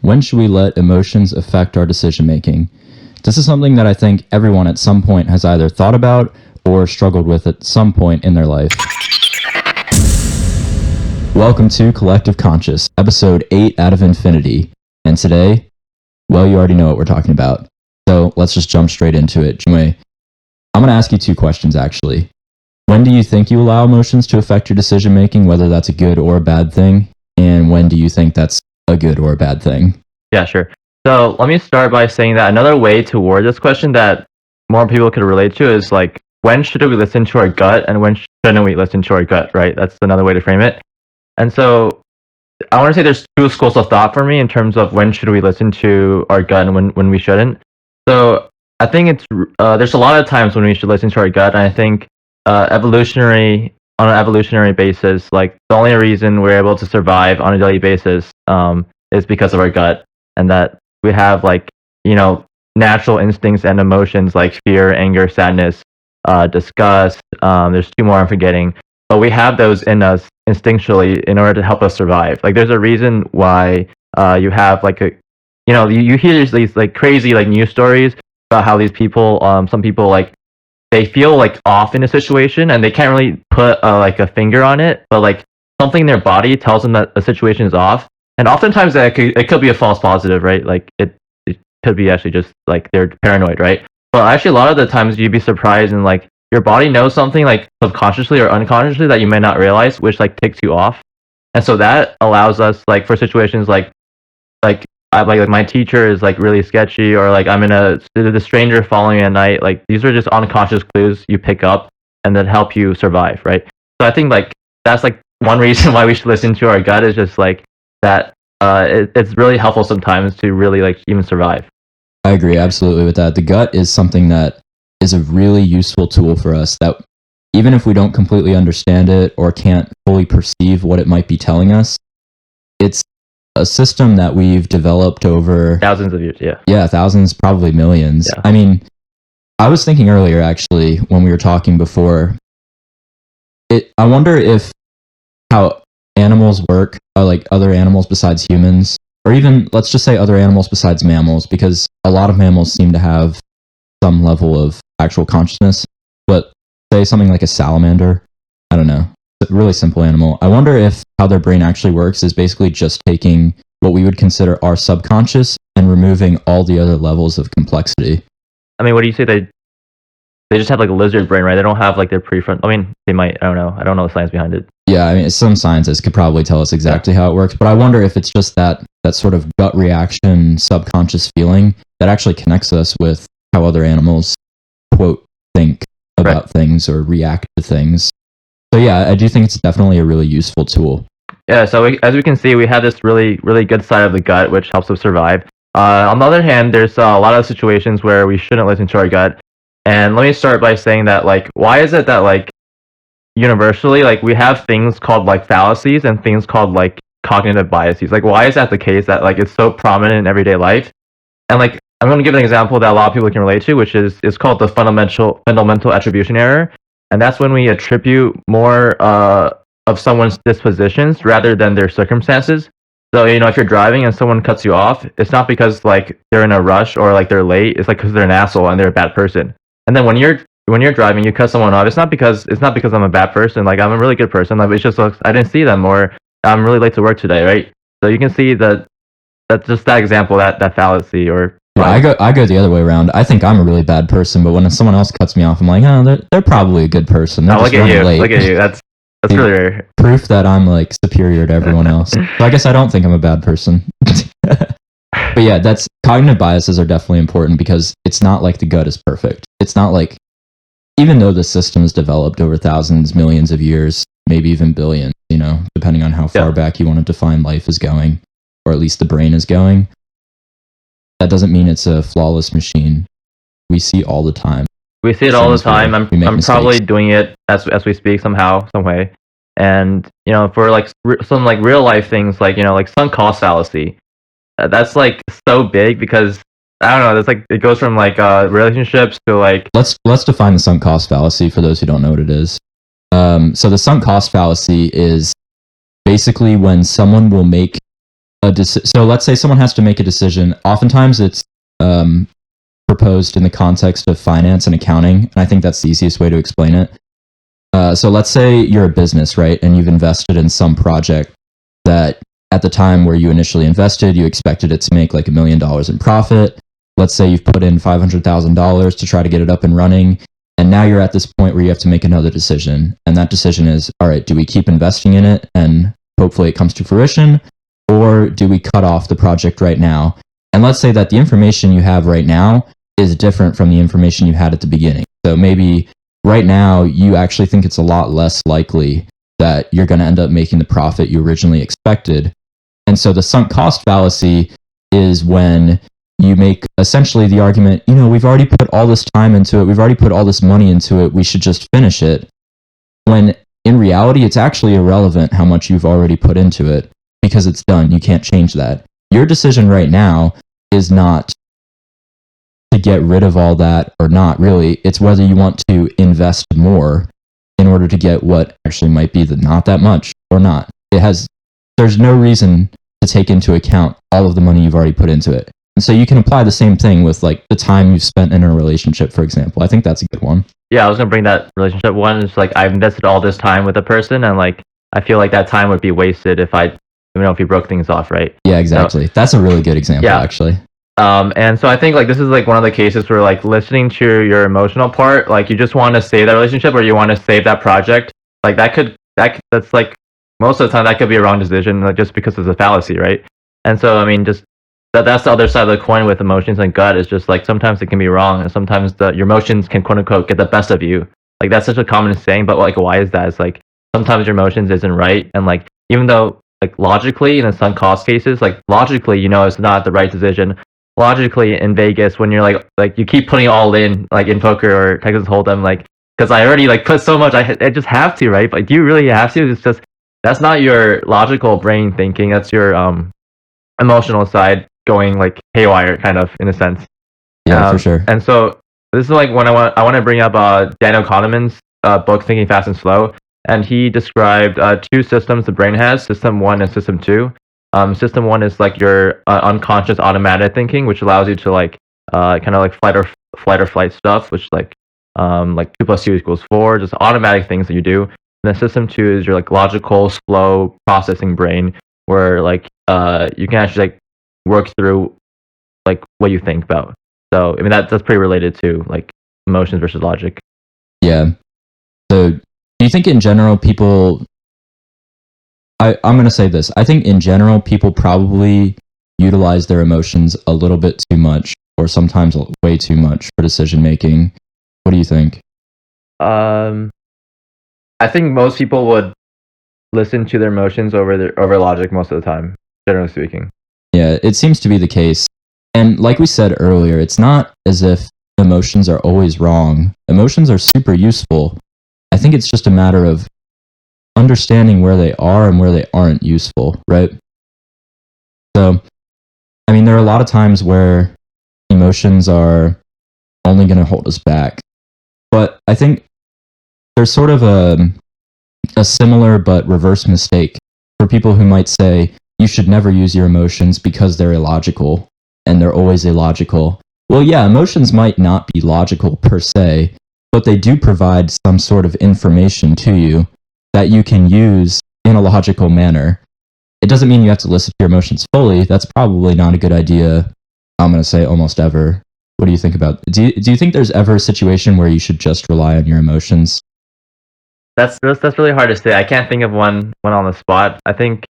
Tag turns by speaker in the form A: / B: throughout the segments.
A: when should we let emotions affect our decision making? This is something that I think everyone at some point has either thought about or struggled with at some point in their life. Welcome to Collective Conscious, episode 8 out of Infinity. And today, well, you already know what we're talking about. So let's just jump straight into it. Jimmy, I'm going to ask you 2 questions, actually. When do you think you allow emotions to affect your decision making, whether that's a good or a bad thing? And when do you think that's a good or a bad thing?
B: Yeah, sure. So let me start by saying that another way to word this question that more people could relate to is like, when should we listen to our gut and when shouldn't we listen to our gut, right? That's another way to frame it. And so I want to say there's 2 schools of thought for me in terms of when should we listen to our gut and when we shouldn't. So I think there's a lot of times when we should listen to our gut, and I think on an evolutionary basis, like the only reason we're able to survive on a daily basis is because of our gut, and that we have natural instincts and emotions like fear, anger, sadness, disgust. There's 2 more I'm forgetting, but we have those in us instinctually in order to help us survive. Like there's a reason why you have you hear these like crazy like news stories about how these people, some people like they feel like off in a situation and they can't really put like a finger on it, but like something in their body tells them that a situation is off. And oftentimes it could be a false positive, right? Like it could be actually just like they're paranoid, right? But actually a lot of the times you'd be surprised and like your body knows something like subconsciously or unconsciously that you may not realize, which like takes you off. And so that allows us like for situations like my teacher is like really sketchy, or like I'm in the stranger following me at night. Like these are just unconscious clues you pick up and that help you survive, right? So I think like that's like one reason why we should listen to our gut is just like that. It's really helpful sometimes to really like even survive.
A: I agree absolutely with that. The gut is something that is a really useful tool for us, that even if we don't completely understand it or can't fully perceive what it might be telling us, it's a system that we've developed over
B: thousands of years.
A: Yeah, thousands, probably millions.
B: Yeah.
A: I mean, I was thinking earlier actually when we were talking before, I wonder if how animals work, like other animals besides humans, or even let's just say other animals besides mammals, because a lot of mammals seem to have some level of actual consciousness. But say something like a salamander, I don't know, a really simple animal. I wonder if how their brain actually works is basically just taking what we would consider our subconscious and removing all the other levels of complexity.
B: I mean, what do you say they just have like a lizard brain, right? They don't have like their prefrontal. I mean, they might. I don't know. I don't know the science behind it.
A: Yeah, I mean, some scientists could probably tell us exactly how it works, but I wonder if it's just that sort of gut reaction, subconscious feeling that actually connects us with how other animals, quote, think about things or react to things. So yeah, I do think it's definitely a really useful tool.
B: Yeah, so as we can see, we have this really, really good side of the gut, which helps us survive. On the other hand, there's a lot of situations where we shouldn't listen to our gut. And let me start by saying that, like, why is it that, like, universally, like, we have things called, like, fallacies and things called, like, cognitive biases? Like, why is that the case that, like, it's so prominent in everyday life? And, like, I'm going to give an example that a lot of people can relate to, which is called the fundamental attribution error. And that's when we attribute more of someone's dispositions rather than their circumstances. So, if you're driving and someone cuts you off, it's not because, like, they're in a rush or, like, they're late. It's, like, because they're an asshole and they're a bad person. And then when you're driving, you cut someone off. It's not because I'm a bad person. Like, I'm a really good person. Like, it's just I didn't see them, or I'm really late to work today, right? So you can see that's just that example, that fallacy, or
A: yeah, I go the other way around. I think I'm a really bad person, but when someone else cuts me off, I'm like, oh, they're probably a good person. They're
B: look at you, late. Look at you. That's really rare.
A: Proof that I'm like superior to everyone else. So I guess I don't think I'm a bad person. But yeah, cognitive biases are definitely important because it's not like the gut is perfect. It's not like, even though the system is developed over thousands, millions of years, maybe even billions, depending on how far back you want to define life is going, or at least the brain is going, that doesn't mean it's a flawless machine. We see all the time.
B: We see it all the time. I'm probably doing it as we speak somehow, some way. And, for like some like real life things, like, like sunk cost fallacy, that's like so big because I don't know, that's like it goes from like relationships to like.
A: Let's define the sunk cost fallacy for those who don't know what it is. So the sunk cost fallacy is basically when someone will make so let's say someone has to make a decision. Oftentimes it's proposed in the context of finance and accounting, and I think that's the easiest way to explain it. So let's say you're a business, right, and you've invested in some project that at the time where you initially invested, you expected it to make like $1 million in profit. Let's say you've put in $500,000 to try to get it up and running, and now you're at this point where you have to make another decision, and that decision is, all right, do we keep investing in it and hopefully it comes to fruition, or do we cut off the project right now? And let's say that the information you have right now is different from the information you had at the beginning. So maybe right now you actually think it's a lot less likely that you're going to end up making the profit you originally expected. And so the sunk cost fallacy is when you make essentially the argument, we've already put all this time into it, we've already put all this money into it, we should just finish it. When in reality, it's actually irrelevant how much you've already put into it because it's done. You can't change that. Your decision right now is not to get rid of all that or not, really. It's whether you want to invest more in order to get what actually might be the not that much or not. There's no reason to take into account all of the money you've already put into it. And so you can apply the same thing with like the time you've spent in a relationship, for example. I think that's a good one.
B: Yeah, I was gonna bring that relationship one. It's like I've invested all this time with a person, and like I feel like that time would be wasted if if you broke things off, right?
A: Yeah, exactly. So, that's a really good example, actually.
B: And so I think like this is like one of the cases where like listening to your emotional part, like you just want to save that relationship or you want to save that project, like that's like most of the time that could be a wrong decision, like just because it's a fallacy, right? And so I mean, just that's the other side of the coin with emotions and gut is just like sometimes it can be wrong, and sometimes your emotions can quote unquote get the best of you. Like that's such a common saying, but like why is that? It's like sometimes your emotions isn't right, and like even though like logically in the sunk cost cases, like logically it's not the right decision. Logically in Vegas when you're like you keep putting all in like in poker or Texas Hold'em, like because I already like put so much, I just have to, right? But do you really have to? It's just that's not your logical brain thinking. That's your emotional side going like haywire, kind of in a sense.
A: Yeah, for sure.
B: And so this is like when I want to bring up Daniel Kahneman's book Thinking Fast and Slow, and he described two systems the brain has: System 1 and System 2. System 1 is like your unconscious automatic thinking, which allows you to like kind of like flight or flight stuff, which like 2 + 2 = 4, just automatic things that you do. And then System 2 is your like logical, slow processing brain, where like you can actually like work through like what you think about. So I mean that's pretty related to like emotions versus logic.
A: Yeah. So do you think in general people? I'm going to say this. I think in general, people probably utilize their emotions a little bit too much, or sometimes way too much for decision making. What do you think?
B: I think most people would listen to their emotions over logic most of the time, generally speaking.
A: Yeah, it seems to be the case. And like we said earlier, it's not as if emotions are always wrong. Emotions are super useful. I think it's just a matter of understanding where they are and where they aren't useful, right? So, I mean, there are a lot of times where emotions are only going to hold us back. But I think there's sort of a similar but reverse mistake for people who might say you should never use your emotions because they're illogical and they're always illogical. Well, yeah, emotions might not be logical per se, but they do provide some sort of information to you that you can use in a logical manner. It doesn't mean you have to listen to your emotions fully. That's probably not a good idea, I'm going to say, almost ever. What do you think about it? Do you think there's ever a situation where you should just rely on your emotions?
B: That's really hard to say. I can't think of one on the spot. I think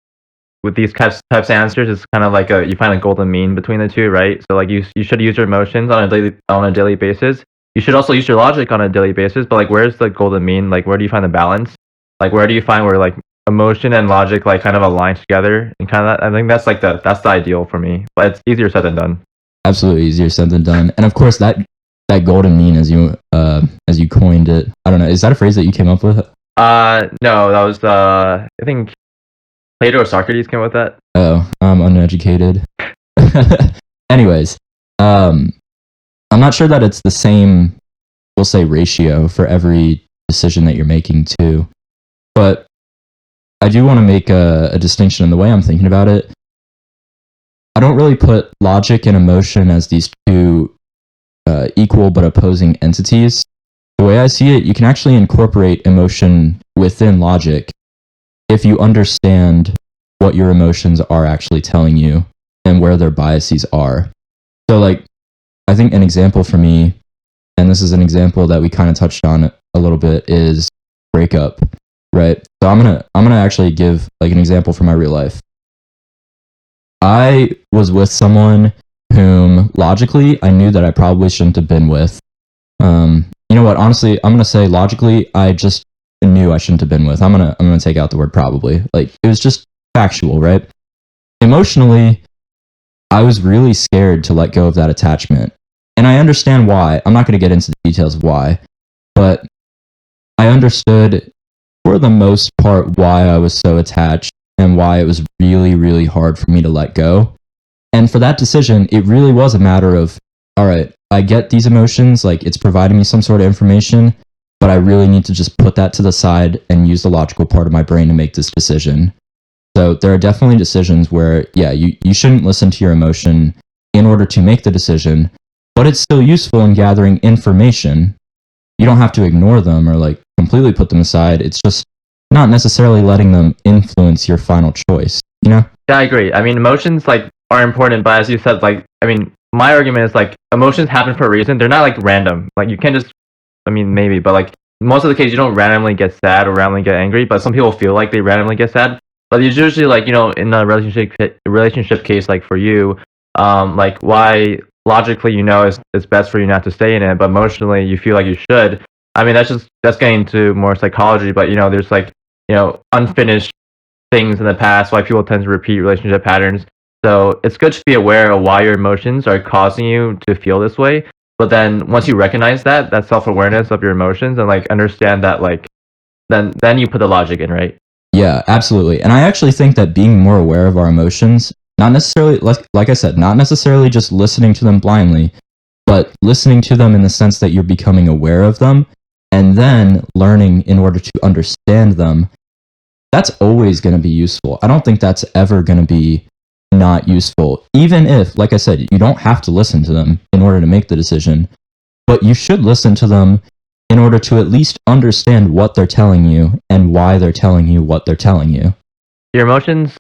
B: with these types of answers, it's kind of like you find a golden mean between the two, right? So like you should use your emotions on a daily basis. You should also use your logic on a daily basis. But like, where's the golden mean? Like, where do you find the balance? Like, where do you find where like emotion and logic like kind of align together and kind of that? I think that's like that's the ideal for me. But it's easier said than done.
A: Absolutely easier said than done. And of course that golden mean, as you coined it, I don't know, is that a phrase that you came up with?
B: No, that was I think Plato or Socrates came up with that.
A: Oh, I'm uneducated. Anyways, I'm not sure that it's the same, we'll say, ratio for every decision that you're making too. But I do want to make a distinction in the way I'm thinking about it. I don't really put logic and emotion as these two equal but opposing entities. The way I see it, you can actually incorporate emotion within logic if you understand what your emotions are actually telling you and where their biases are. So, like, I think an example for me, and this is an example that we kind of touched on a little bit, is breakup, right? So I'm gonna actually give like an example from my real life. I was with someone whom logically I knew that I probably shouldn't have been with. You know what? Honestly, I'm gonna say logically I just knew I shouldn't have been with. I'm gonna take out the word probably. Like it was just factual, right? Emotionally, I was really scared to let go of that attachment. And I understand why. I'm not going to get into the details of why, but I understood for the most part why I was so attached and why it was really, really hard for me to let go. And for that decision, it really was a matter of, all right, I get these emotions, like it's providing me some sort of information, but I really need to just put that to the side and use the logical part of my brain to make this decision. So there are definitely decisions where, yeah, you shouldn't listen to your emotion in order to make the decision, but it's still useful in gathering information. You don't have to ignore them or like completely put them aside. It's just not necessarily letting them influence your final choice, you know?
B: Yeah, I agree. I mean, emotions like are important, but as you said, like I mean, my argument is like emotions happen for a reason. They're not like random. Like you can't just, I mean, maybe, but like most of the case, you don't randomly get sad or randomly get angry. But some people feel like they randomly get sad. But it's usually like in a relationship case, like for you, like why logically it's best for you not to stay in it, but emotionally you feel like you should. I mean, that's getting into more psychology, but there's like unfinished things in the past, why people tend to repeat relationship patterns. So it's good to be aware of why your emotions are causing you to feel this way. But then once you recognize that self awareness of your emotions and like understand that like then you put the logic in, right?
A: Yeah, absolutely. And I actually think that being more aware of our emotions, not necessarily, like I said, not necessarily just listening to them blindly, but listening to them in the sense that you're becoming aware of them and then learning in order to understand them, that's always going to be useful. I don't think that's ever going to be not useful. Even if, like I said, you don't have to listen to them in order to make the decision, but you should listen to them in order to at least understand what they're telling you and why they're telling you what they're telling you.
B: Your emotions,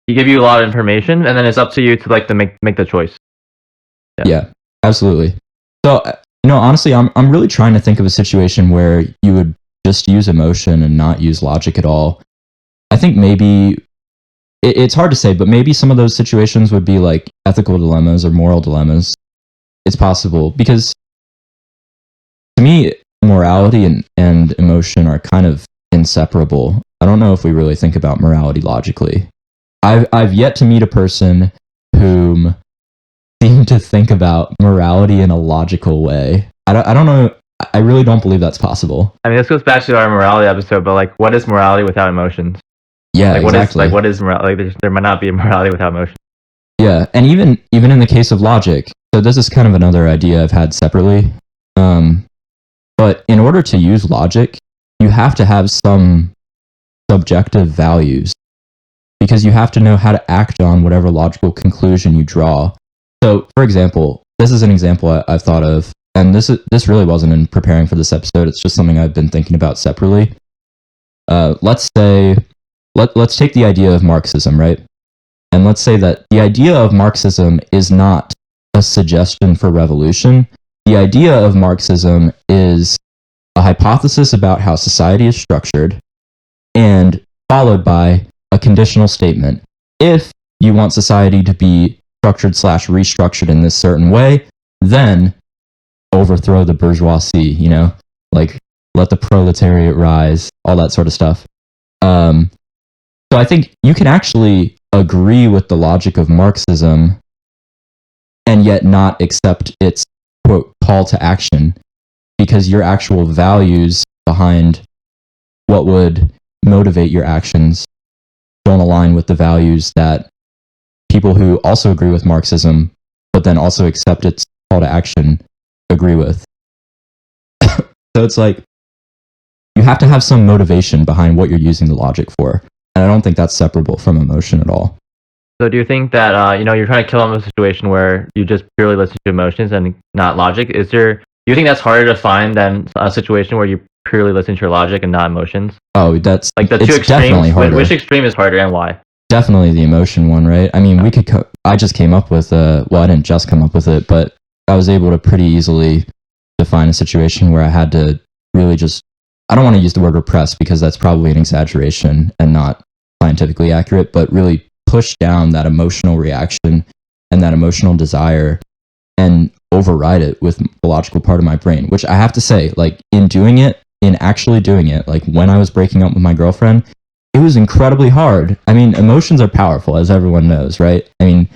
B: you give you a lot of information, and then it's up to you to like to make the choice.
A: Yeah, absolutely. So, honestly, I'm really trying to think of a situation where you would just use emotion and not use logic at all. I think maybe it's hard to say, but maybe some of those situations would be like ethical dilemmas or moral dilemmas. It's possible because to me, morality and emotion are kind of inseparable. I don't know if we really think about morality logically. I've yet to meet a person whom seem to think about morality in a logical way. I don't know. I really don't believe that's possible.
B: I mean, this goes back to our morality episode, but like, what is morality without emotions?
A: Yeah,
B: like,
A: exactly.
B: What is morality? Like, there might not be a morality without emotion.
A: Yeah, and even in the case of logic. So this is kind of another idea I've had separately. But in order to use logic, you have to have some subjective values because you have to know how to act on whatever logical conclusion you draw. So, for example, this is an example I've thought of, and this really wasn't in preparing for this episode. It's just something I've been thinking about separately. Let's say, let's take the idea of Marxism, right? And let's say that the idea of Marxism is not a suggestion for revolution. The idea of Marxism is a hypothesis about how society is structured and followed by a conditional statement. If you want society to be structured / restructured in this certain way, then overthrow the bourgeoisie, like let the proletariat rise, all that sort of stuff. So I think you can actually agree with the logic of Marxism and yet not accept its quote call to action because your actual values behind what would motivate your actions don't align with the values that people who also agree with Marxism but then also accept its call to action agree with. So it's like you have to have some motivation behind what you're using the logic for. And I don't think that's separable from emotion at all.
B: So do you think that you're trying to kill them in a situation where you just purely listen to emotions and not logic? Do you think that's harder to find than a situation where you purely listen to your logic and not emotions?
A: Oh, that's
B: Like the two
A: it's definitely
B: extremes.
A: harder.
B: Which extreme is harder and why?
A: Definitely the emotion one, right? I mean, I just came up with well, I didn't just come up with it, but I was able to pretty easily define a situation where I had to really just, I don't want to use the word repress because that's probably an exaggeration and not scientifically accurate, but really push down that emotional reaction and that emotional desire and override it with the logical part of my brain, which I have to say, like in actually doing it, like when I was breaking up with my girlfriend, it was incredibly hard. I mean, emotions are powerful, as everyone knows, right? I mean,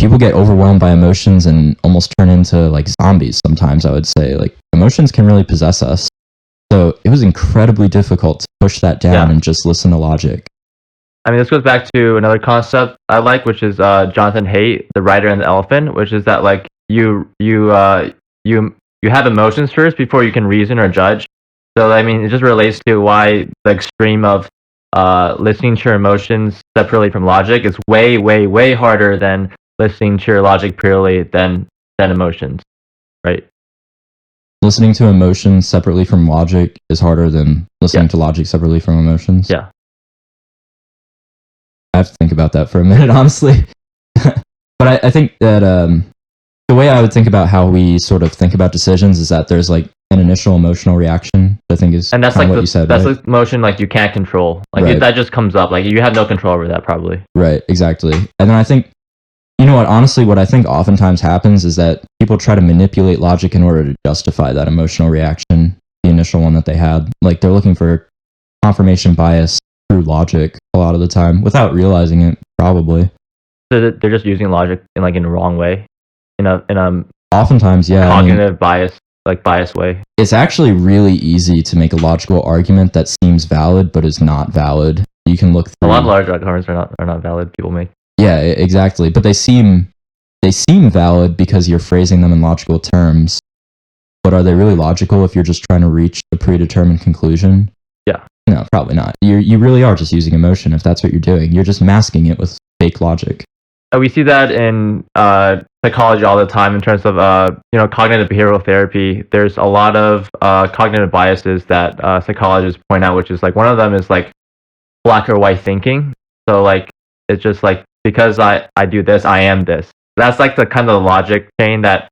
A: people get overwhelmed by emotions and almost turn into like zombies sometimes, I would say. Like, emotions can really possess us. So it was incredibly difficult to push that down and just listen to logic.
B: I mean, this goes back to another concept I like, which is Jonathan Haidt, The Rider and the Elephant, which is that like you have emotions first before you can reason or judge. So I mean, it just relates to why the extreme of listening to your emotions separately from logic is way, way, way harder than listening to your logic purely than emotions, right?
A: Listening to emotions separately from logic is harder than listening to logic separately from emotions.
B: Yeah.
A: I have to think about that for a minute, honestly. But I think that the way I would think about how we sort of think about decisions is that there's like an initial emotional reaction. I think is,
B: and that's
A: like
B: what
A: you said.
B: That's
A: right?
B: like emotion like you can't control. Like that just comes up. Like you have no control over that, probably.
A: Right. Exactly. And then I think, you know what? Honestly, what I think oftentimes happens is that people try to manipulate logic in order to justify that emotional reaction, the initial one that they had. Like they're looking for confirmation bias through logic a lot of the time without realizing it, probably.
B: So they're just using logic in the wrong way, in a
A: oftentimes, yeah,
B: cognitive bias way.
A: It's actually really easy to make a logical argument that seems valid but is not valid. You can look through
B: a lot of large arguments are not valid. People make.
A: Yeah, exactly. But they seem valid because you're phrasing them in logical terms. But are they really logical if you're just trying to reach a predetermined conclusion?
B: Yeah.
A: No, probably not. You really are just using emotion if that's what you're doing. You're just masking it with fake logic.
B: We see that in psychology all the time in terms of cognitive behavioral therapy. There's a lot of cognitive biases that psychologists point out, which is like one of them is like black or white thinking. So like it's just like because I do this, I am this. That's like the kind of logic chain that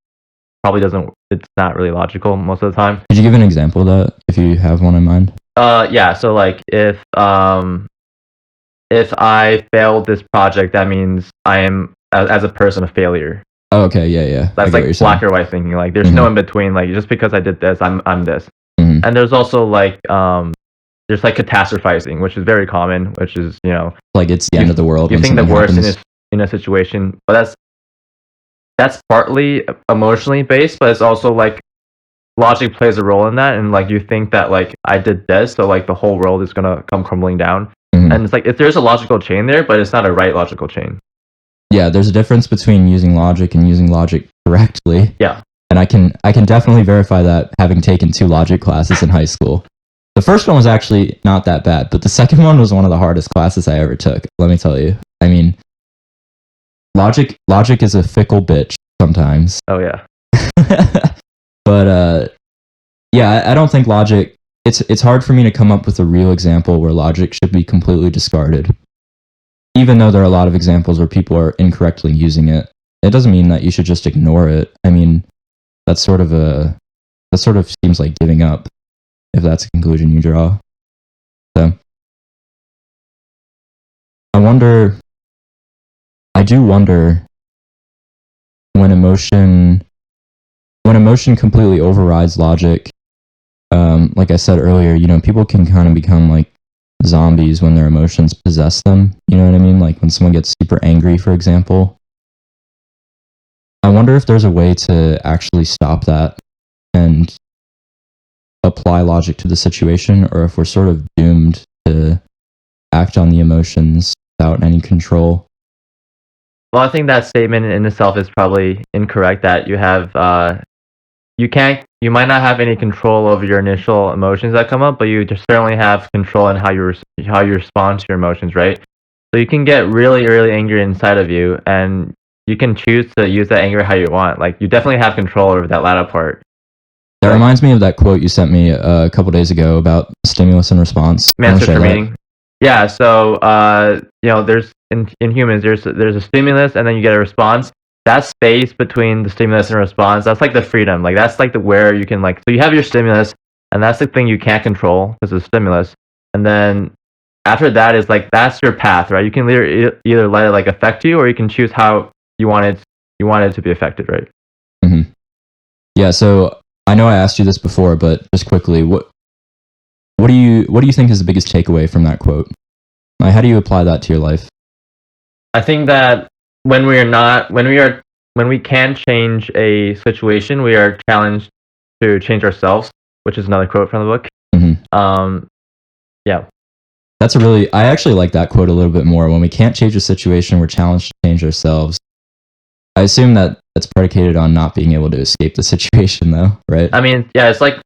B: probably doesn't. It's not really logical most of the time.
A: Could you give an example of that if you have one in mind?
B: Yeah. So like if I failed this project, that means I am as a person a failure.
A: Oh, okay, yeah.
B: That's like black or white thinking. Like there's no in between. Like just because I did this, I'm this. And there's also like there's like catastrophizing, which is very common. Which is
A: like it's the end of the world.
B: You think the worst in a situation, but that's partly emotionally based, but it's also like logic plays a role in that, and like you think that like I did this, so like the whole world is gonna come crumbling down. And it's like if there's a logical chain there, but it's not a right logical chain.
A: Yeah, there's a difference between using logic and using logic correctly.
B: Yeah.
A: And I can definitely verify that having taken 2 logic classes in high school. The first one was actually not that bad, but the second one was one of the hardest classes I ever took, let me tell you. I mean, logic is a fickle bitch sometimes.
B: Oh yeah.
A: But yeah, I don't think logic, it's hard for me to come up with a real example where logic should be completely discarded. Even though there are a lot of examples where people are incorrectly using it, it doesn't mean that you should just ignore it. I mean, that sort of seems like giving up, if that's a conclusion you draw. So I do wonder when emotion completely overrides logic. Like I said earlier, people can kind of become like zombies when their emotions possess them. You know what I mean? Like when someone gets super angry, for example. I wonder if there's a way to actually stop that and apply logic to the situation, or if we're sort of doomed to act on the emotions without any control.
B: Well, I think that statement in itself is probably incorrect. That you have you might not have any control over your initial emotions that come up, but you just certainly have control in how you respond to your emotions, right? So you can get really, really angry inside of you, and you can choose to use that anger how you want. Like you definitely have control over that latter part.
A: That
B: Like,
A: reminds me of that quote you sent me a couple days ago about stimulus and response. You wanna
B: master
A: share
B: for
A: that?
B: meaning. Yeah. So there's in humans there's a stimulus and then you get a response. That space between the stimulus and response, that's like the freedom. Like that's like the where you can like. So you have your stimulus, and that's the thing you can't control because of stimulus. And then after that is like that's your path, right? You can either let it like affect you, or you can choose how you want it to be affected, right?
A: hmm Yeah. So I know I asked you this before, but just quickly, what do you think is the biggest takeaway from that quote? Like, how do you apply that to your life?
B: I think that when we can change a situation, we are challenged to change ourselves, which is another quote from the book.
A: hmm
B: Yeah.
A: I actually like that quote a little bit more. When we can't change a situation, we're challenged to change ourselves. I assume that that's predicated on not being able to escape the situation, though, right?
B: I mean, yeah, it's like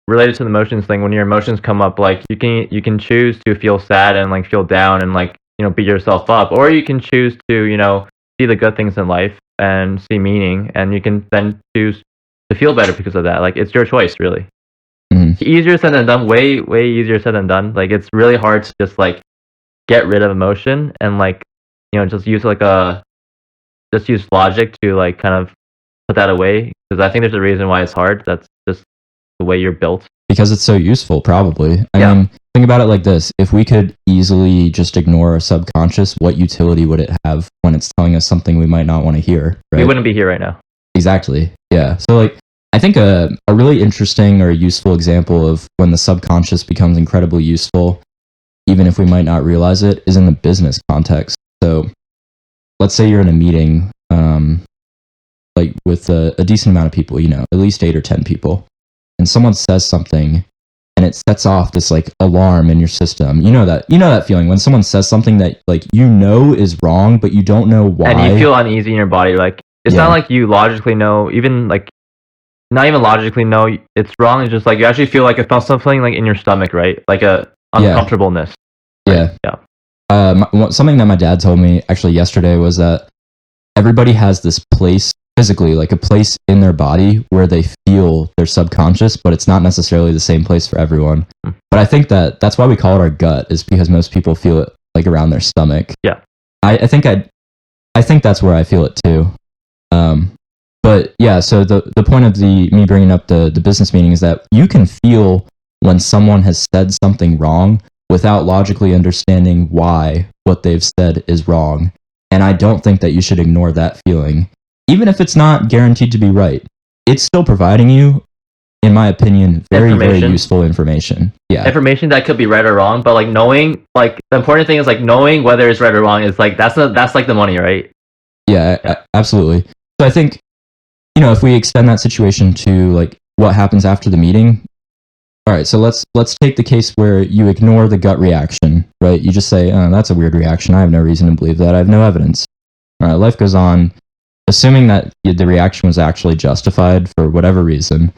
B: related to the emotions thing. When your emotions come up, like you can choose to feel sad and like feel down and like beat yourself up, or you can choose to see the good things in life and see meaning, and you can then choose to feel better because of that. Like it's your choice, really.
A: hmm
B: Easier said than done. Way easier said than done. Like it's really hard to just like get rid of emotion and like just use logic to like kind of put that away, because I think there's a reason why it's hard. That's just the way you're built.
A: Because it's so useful, probably. I
B: Yeah.
A: mean, think about it like this. If we could easily just ignore our subconscious, what utility would it have when it's telling us something we might not want to hear, right?
B: We wouldn't be here right now.
A: Exactly. Yeah. So, like, I think a really interesting or useful example of when the subconscious becomes incredibly useful, even if we might not realize it, is in the business context. So, let's say you're in a meeting, like with a decent amount of people, at least 8 or 10 people, and someone says something and it sets off this like alarm in your system. You know that feeling when someone says something that like is wrong, but you don't know why.
B: And you feel uneasy in your body. Like it's
A: Yeah.
B: not like you logically know, even like not even logically know it's wrong. It's just like you actually feel like it felt something like in your stomach, right? Like a uncomfortableness.
A: Yeah.
B: Yeah.
A: Something that my dad told me actually yesterday was that everybody has this place physically, like a place in their body where they feel their subconscious, but it's not necessarily the same place for everyone. But I think that's why we call it our gut, is because most people feel it like around their stomach.
B: Yeah.
A: I think that's where I feel it too. But yeah, so the point of me bringing up the business meeting is that you can feel when someone has said something wrong without logically understanding why what they've said is wrong. And I don't think that you should ignore that feeling. Even if it's not guaranteed to be right, it's still providing you, in my opinion, very, very useful information. Yeah.
B: Information that could be right or wrong, but like knowing, like the important thing is like knowing whether it's right or wrong is like that's like the money, right?
A: Yeah, absolutely. So I think, if we extend that situation to like what happens after the meeting. All right, so let's take the case where you ignore the gut reaction, right? You just say, "Oh, that's a weird reaction. I have no reason to believe that. I have no evidence." All right, life goes on. Assuming that the reaction was actually justified for whatever reason,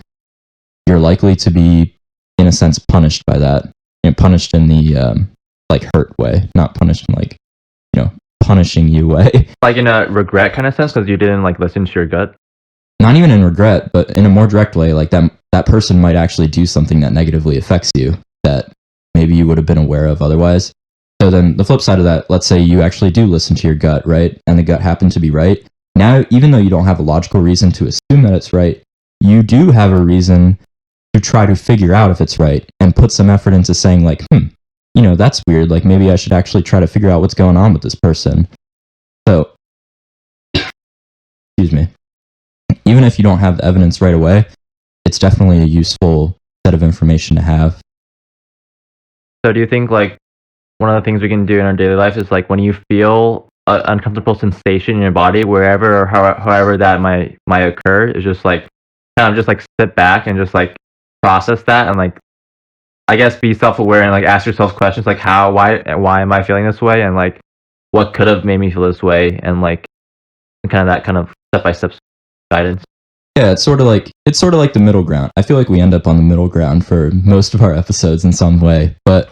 A: you're likely to be, in a sense, punished by that. Punished in the like hurt way, not punished in like, punishing you way.
B: Like in a regret kind of sense, because you didn't like listen to your gut.
A: Not even in regret, but in a more direct way, like that person might actually do something that negatively affects you that maybe you would have been aware of otherwise. So then the flip side of that, let's say you actually do listen to your gut, right? And the gut happened to be right. Now, even though you don't have a logical reason to assume that it's right, you do have a reason to try to figure out if it's right and put some effort into saying like, that's weird. Like maybe I should actually try to figure out what's going on with this person. So, excuse me. Even if you don't have the evidence right away, it's definitely a useful set of information to have.
B: So do you think like one of the things we can do in our daily life is like when you feel an uncomfortable sensation in your body, wherever or however that might occur, is just like kind of just like sit back and just like process that and like I guess be self-aware and like ask yourself questions like why am I feeling this way, and like what could have made me feel this way, and like kind of that kind of step-by-step guidance.
A: Yeah, it's sort of like the middle ground. I feel like we end up on the middle ground for most of our episodes in some way, but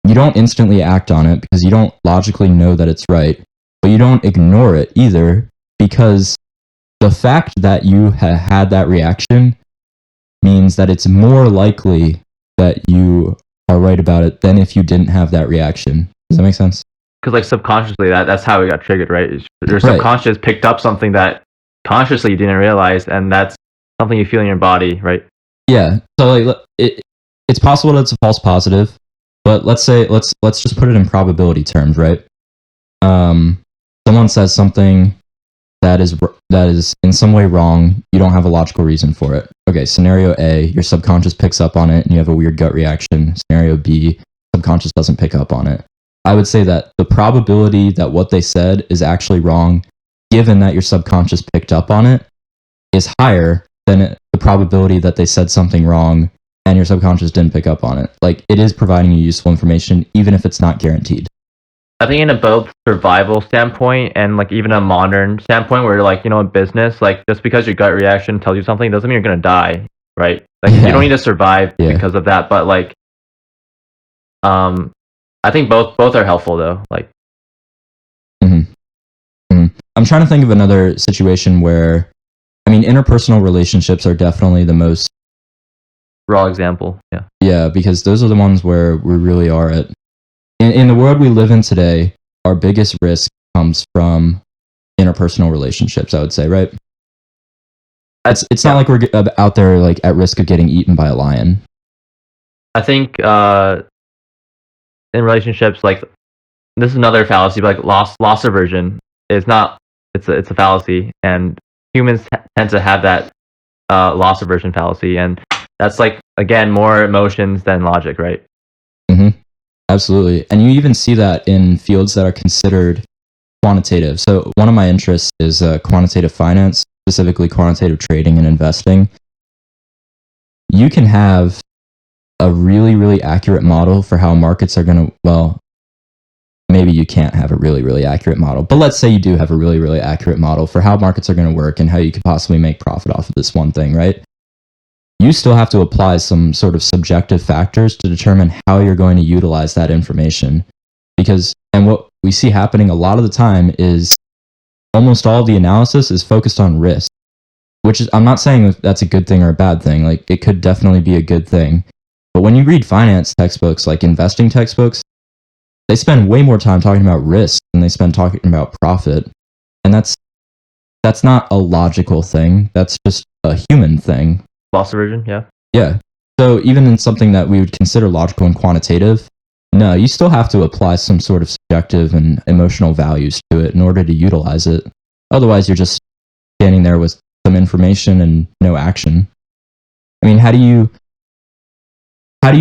A: You don't instantly act on it because you don't logically know that it's right, but you don't ignore it either because the fact that you had that reaction means that it's more likely that you are right about it than if you didn't have that reaction. Does that make sense?
B: Because like subconsciously, that's how it got triggered, right? Your
A: Right.
B: subconscious picked up something that consciously you didn't realize, and that's something you feel in your body, right?
A: Yeah. So like it's possible that it's a false positive, but let's just put it in probability terms, right? Someone says something that is in some way wrong. You don't have a logical reason for it. Okay, scenario A, your subconscious picks up on it and you have a weird gut reaction. Scenario B, subconscious doesn't pick up on it. I would say that the probability that what they said is actually wrong, given that your subconscious picked up on it, is higher than the probability that they said something wrong and your subconscious didn't pick up on it. Like, it is providing you useful information, even if it's not guaranteed.
B: I think in a both survival standpoint and like even a modern standpoint where like, you know, in business, like just because your gut reaction tells you something doesn't mean you're going to die, right? Like you don't need to survive because of that. But like, I think both are helpful though. Like,
A: I'm trying to think of another situation where, I mean, interpersonal relationships are definitely the most
B: raw example. Yeah.
A: Yeah, because those are the ones where we really are at. In the world we live in today, our biggest risk comes from interpersonal relationships, I would say, right? It's not like we're out there like at risk of getting eaten by a lion.
B: I think in relationships, like this is another fallacy, but like loss aversion is not. It's a fallacy, and humans tend to have that loss aversion fallacy, and that's like again more emotions than logic, right?
A: Mm-hmm. Absolutely, and you even see that in fields that are considered quantitative. So one of my interests is quantitative finance, specifically quantitative trading and investing. You can have a really, really accurate model for how markets are going to, well, maybe you can't have a really, really accurate model, but let's say you do have a really, really accurate model for how markets are going to work and how you could possibly make profit off of this one thing, right? You still have to apply some sort of subjective factors to determine how you're going to utilize that information. Because, and what we see happening a lot of the time is almost all of the analysis is focused on risk, which is, I'm not saying that's a good thing or a bad thing. Like, it could definitely be a good thing. But when you read finance textbooks, like investing textbooks, they spend way more time talking about risk than they spend talking about profit. And that's not a logical thing. That's just a human thing.
B: Loss aversion, yeah.
A: Yeah. So even in something that we would consider logical and quantitative, no, you still have to apply some sort of subjective and emotional values to it in order to utilize it. Otherwise, you're just standing there with some information and no action. I mean, how do you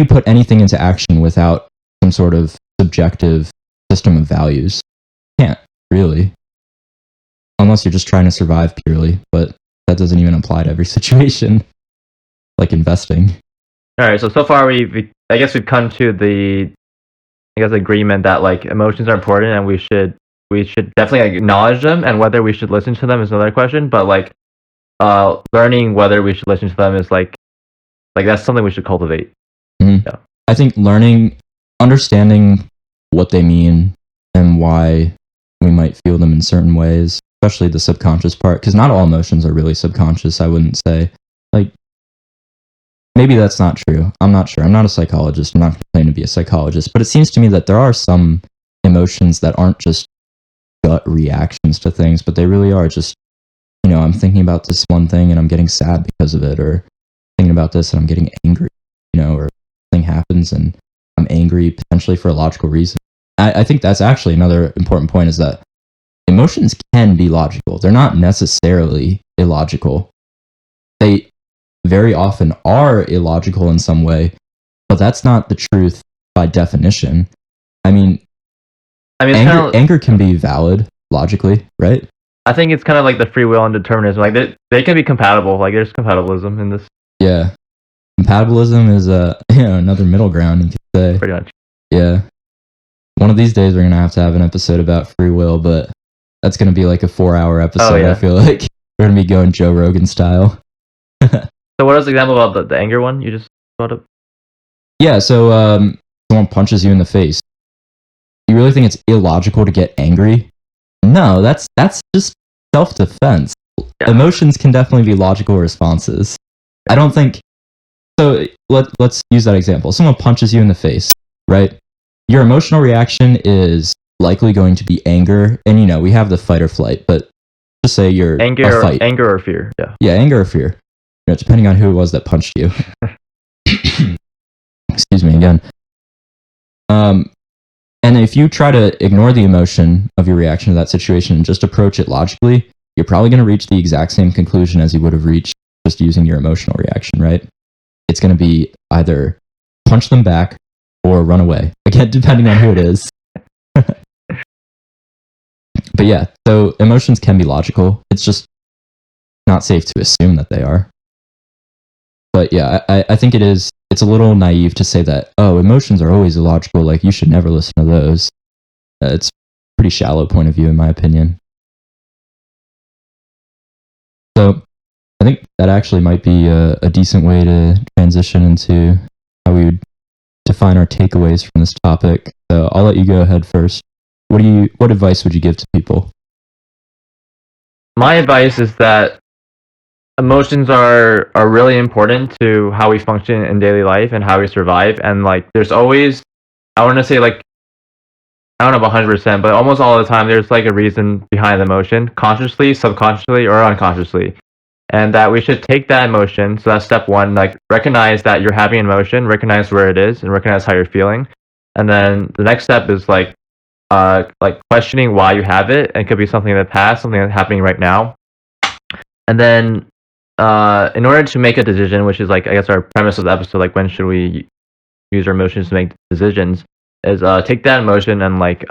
A: put anything into action without some sort of subjective system of values? Can't, really. Unless you're just trying to survive purely, but that doesn't even apply to every situation. Like investing.
B: All right, so far I guess we've come to the agreement that like emotions are important and we should definitely acknowledge them, and whether we should listen to them is another question, but like learning whether we should listen to them is like that's something we should cultivate.
A: Mm-hmm. Yeah. I think understanding what they mean and why we might feel them in certain ways, especially the subconscious part, because not all emotions are really subconscious, I wouldn't say. Like, maybe that's not true. I'm not sure. I'm not a psychologist. I'm not claiming to be a psychologist, but it seems to me that there are some emotions that aren't just gut reactions to things, but they really are just, you know, I'm thinking about this one thing and I'm getting sad because of it, or thinking about this and I'm getting angry, you know, or something happens and I'm angry potentially for a logical reason. I think that's actually another important point, is that emotions can be logical. They're not necessarily illogical. They very often are illogical in some way, but that's not the truth by definition. I mean anger can be valid logically, right?
B: I think it's kind of like the free will and determinism. Like they can be compatible. Like there's compatibilism in this.
A: Yeah, compatibilism is another middle ground, you could say.
B: Pretty much.
A: Yeah. One of these days we're gonna have to have an episode about free will, but that's gonna be like a 4-hour episode. Oh, yeah. I feel like we're gonna be going Joe Rogan style.
B: So what was the example about the anger one you just brought up?
A: Yeah, so someone punches you in the face, you really think it's illogical to get angry? No, that's just self-defense.
B: Yeah.
A: Emotions can definitely be logical responses. I don't think so. Let's use that example. Someone punches you in the face, right? Your emotional reaction is likely going to be anger, and we have the fight or flight, but just say you're
B: anger,
A: a fight.
B: Anger or fear. Yeah.
A: Yeah, anger or fear. Depending on who it was that punched you. Excuse me again. And if you try to ignore the emotion of your reaction to that situation and just approach it logically, you're probably going to reach the exact same conclusion as you would have reached just using your emotional reaction, right? It's going to be either punch them back or run away. Again, depending on who it is. But yeah, so emotions can be logical. It's just not safe to assume that they are. But yeah, I think it's a little naive to say that, oh, emotions are always illogical, like you should never listen to those. It's a pretty shallow point of view, in my opinion. So I think that actually might be a decent way to transition into how we would define our takeaways from this topic. So I'll let you go ahead first. What advice would you give to people?
B: My advice is that emotions are really important to how we function in daily life and how we survive. And like, there's always, I want to say like, I don't know about 100%, but almost all the time, there's like a reason behind the emotion, consciously, subconsciously, or unconsciously. And that we should take that emotion. So that's step one, like recognize that you're having an emotion, recognize where it is, and recognize how you're feeling. And then the next step is like questioning why you have it. And it could be something in the past, something that's happening right now. And then in order to make a decision, which is like I guess our premise of the episode, like when should we use our emotions to make decisions, is take that emotion and like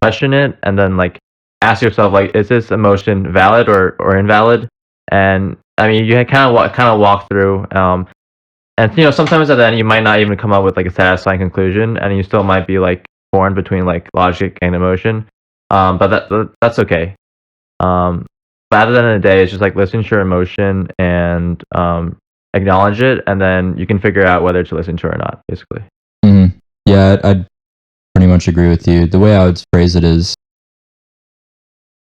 B: question it, and then like ask yourself like, is this emotion valid or invalid? And I mean, you kind of walk through, and sometimes at the end you might not even come up with like a satisfying conclusion, and you still might be like torn between like logic and emotion, but that's okay. But at the end of the day, it's just like listen to your emotion and acknowledge it, and then you can figure out whether to listen to it or not, basically.
A: Mm-hmm. Yeah, I'd pretty much agree with you. The way I would phrase it is,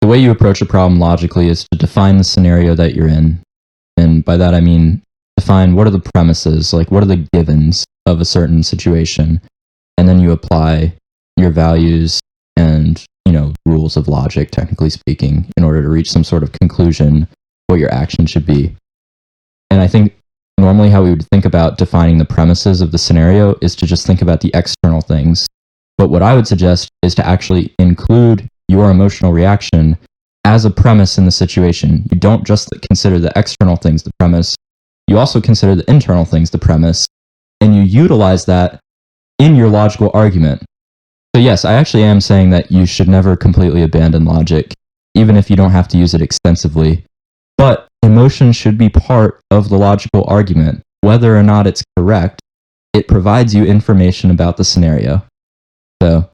A: the way you approach a problem logically is to define the scenario that you're in. And by that I mean define what are the premises, like what are the givens of a certain situation, and then you apply your values and rules of logic, technically speaking, in order to reach some sort of conclusion what your action should be. And I think normally how we would think about defining the premises of the scenario is to just think about the external things. But what I would suggest is to actually include your emotional reaction as a premise in the situation. You don't just consider the external things the premise, you also consider the internal things the premise, and you utilize that in your logical argument. So yes, I actually am saying that you should never completely abandon logic, even if you don't have to use it extensively. But emotion should be part of the logical argument. Whether or not it's correct, it provides you information about the scenario. So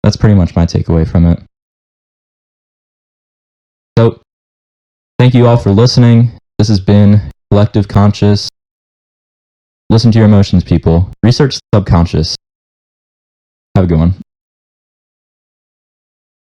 A: that's pretty much my takeaway from it. So thank you all for listening. This has been Collective Conscious. Listen to your emotions, people. Research the subconscious. Have a good one.